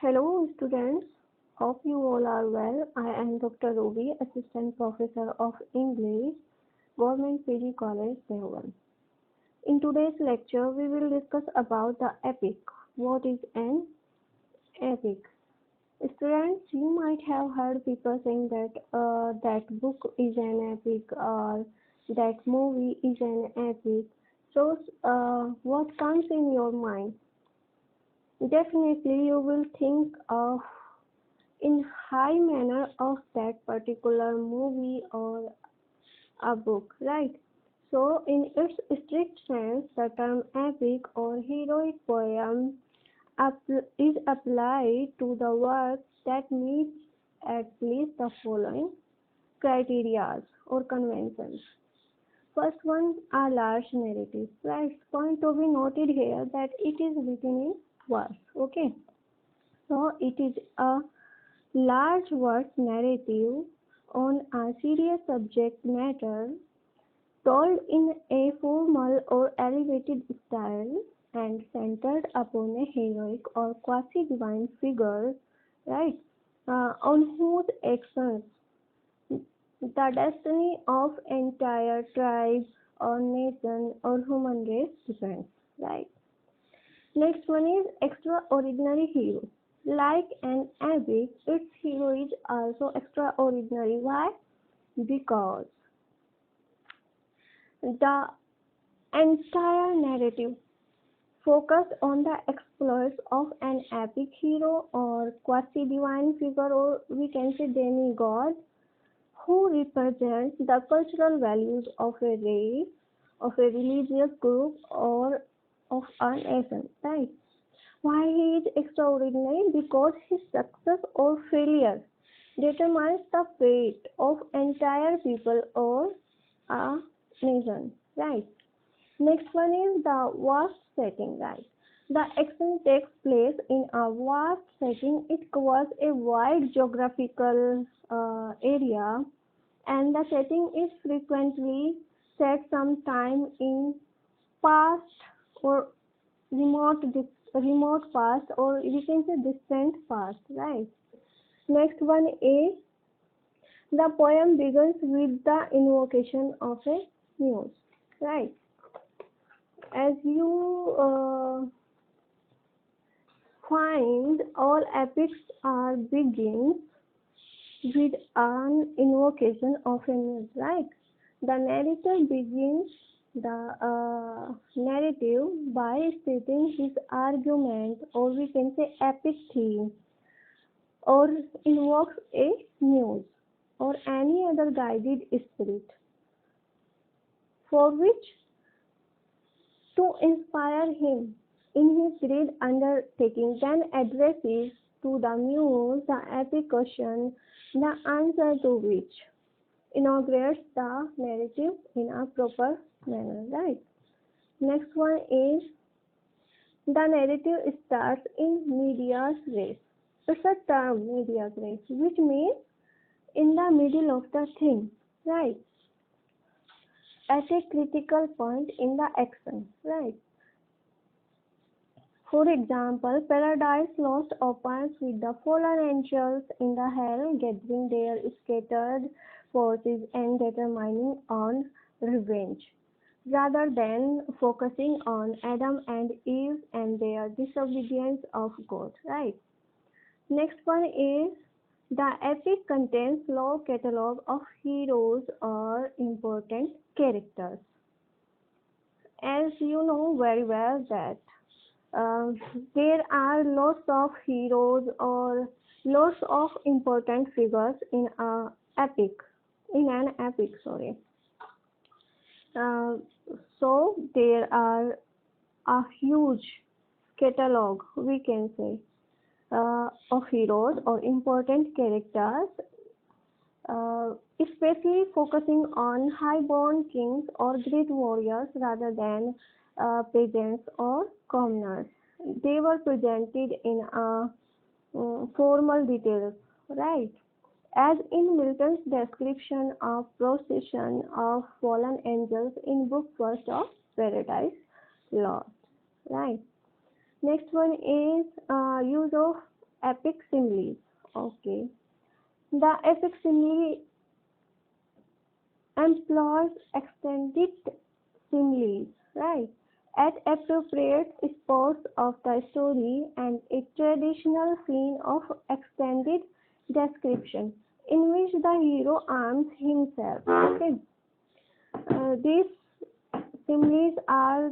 Hello students, hope you all are well. I am Dr. Ruby, Assistant Professor of English, Government PG College, Deoban. In today's lecture, we will discuss about the epic. What is an epic? Students, you might have heard people saying that that book is an epic or that movie is an epic. So, what comes in your mind? Definitely, you will think of in high manner of that particular movie or a book, right? So, in its strict sense, the term epic or heroic poem is applied to the work that meets at least the following criteria or conventions. First one, a large narrative. Right, point to be noted here that it is written in verse. Okay, so it is a large verse narrative on a serious subject matter told in a formal or elevated style and centered upon a heroic or quasi-divine figure, right, on whose actions the destiny of entire tribe or nation or human race depends, right. Next one is extraordinary hero. Like an epic, its hero is also extraordinary. Why? Because the entire narrative focused on the exploits of an epic hero or quasi-divine figure, or we can say demigod, who represents the cultural values of a race, of a religious group, or of a nation, right? Why he is extraordinary? Because his success or failure determines the fate of entire people or a nation, right? Next one is the vast setting, right? The action takes place in a vast setting. It covers a wide geographical area, and the setting is frequently set sometime in past or remote remote past, or we can say distant past, right. Next one is the poem begins with the invocation of a muse, right. As you find, all epics are begins with an invocation of a muse, right. The narrator begins the narrative by stating his argument, or we can say epic theme, or invokes a muse or any other guided spirit for which to inspire him in his great undertaking, then addresses to the muse the epic question, the answer to which inaugurates the narrative in a proper manner, right. Next one is the narrative starts in medias res. It's a term, medias res, which means in the middle of the thing, right, at a critical point in the action, right. For example, Paradise Lost opens with the fallen angels in the hell gathering their scattered forces and determining on revenge, rather than focusing on Adam and Eve and their disobedience of God, right. Next one is the epic contains long catalogue of heroes or important characters. As you know very well that uh, there are lots of heroes or lots of important figures in epic, in an epic. Sorry. Uh, so there are a huge catalog, we can say, of heroes or important characters, especially focusing on high-born kings or great warriors rather than peasants or commoners. They were presented in formal details, right? As in Milton's description of procession of fallen angels in Book First of Paradise Lost, right? Next one is use of epic similes. Okay. The epic simile employs extended similes, right, at appropriate spots of the story and a traditional scene of extended description in which the hero arms himself. Okay. These similes are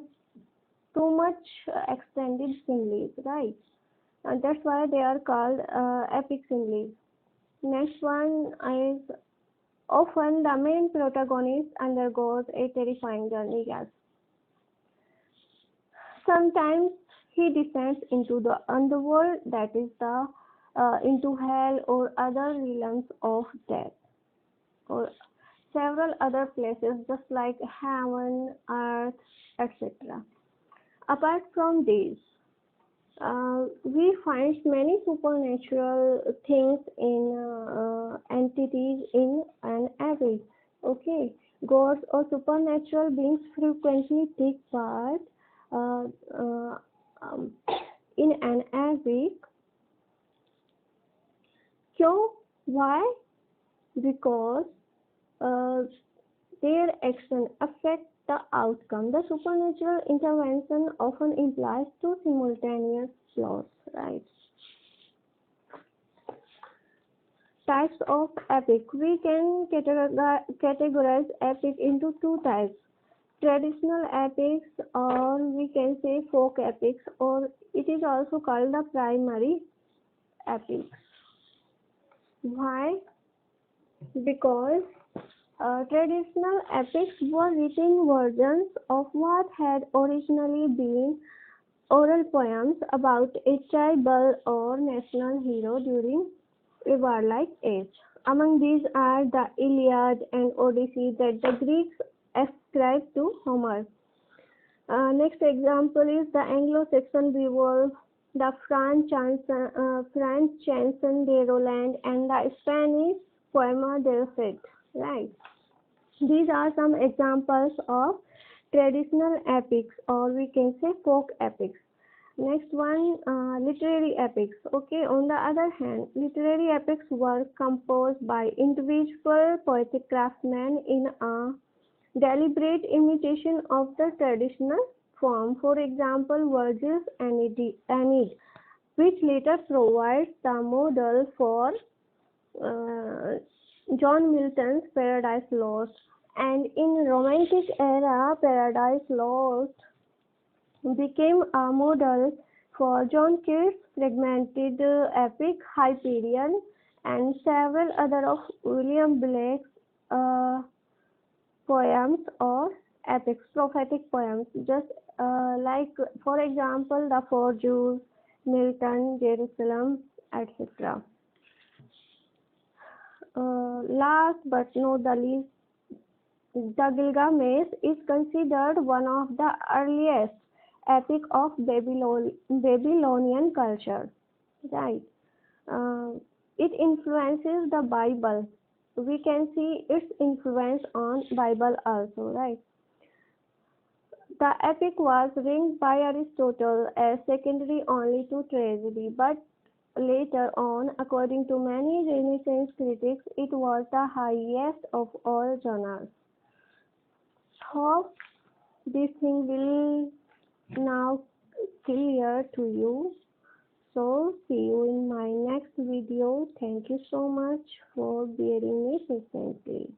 too much extended similes, right? And that's why they are called epic similes. Next one is often the main protagonist undergoes a terrifying journey. Yes. Sometimes he descends into the underworld, that is the into hell or other realms of death, or several other places just like heaven, earth, etc. Apart from these, we find many supernatural things in entities in an epic. Okay, gods or supernatural beings frequently take part uh, uh, um, in an epic. So why? Because uh, their action affect the outcome. The supernatural intervention often implies two simultaneous flaws, right? Types of epic. We can categorize epic into two types: traditional epics, or we can say folk epics, or it is also called the primary epics. Why? Because traditional epics were written versions of what had originally been oral poems about a tribal or national hero during a warlike age. Among these are the Iliad and Odyssey that the Greeks ascribed to Homer. Next example is the Anglo-Saxon Beowulf, the French chanson de Roland, and the Spanish Poema del Cid. Right. These are some examples of traditional epics, or we can say folk epics. Next one, literary epics. Okay, on the other hand, literary epics were composed by individual poetic craftsmen in a deliberate imitation of the traditional form. For example, Virgil's Aeneid, which later provides the model for uh, John Milton's Paradise Lost, and in Romantic era, Paradise Lost became a model for John Keats' fragmented epic Hyperion and several other of William Blake's poems or epics, prophetic poems, just like, for example, the Four Jews, Milton, Jerusalem, etc. Last but not the least, the Gilgamesh is considered one of the earliest epic of Babylonian culture. Right. Uh, it influences the Bible. We can see its influence on Bible also. Right. The epic was ranked by Aristotle as secondary only to tragedy, but later on, according to many Renaissance critics, it was the highest of all genres. Hope this thing will now clear to you. So see you in my next video. Thank you so much for bearing me patiently.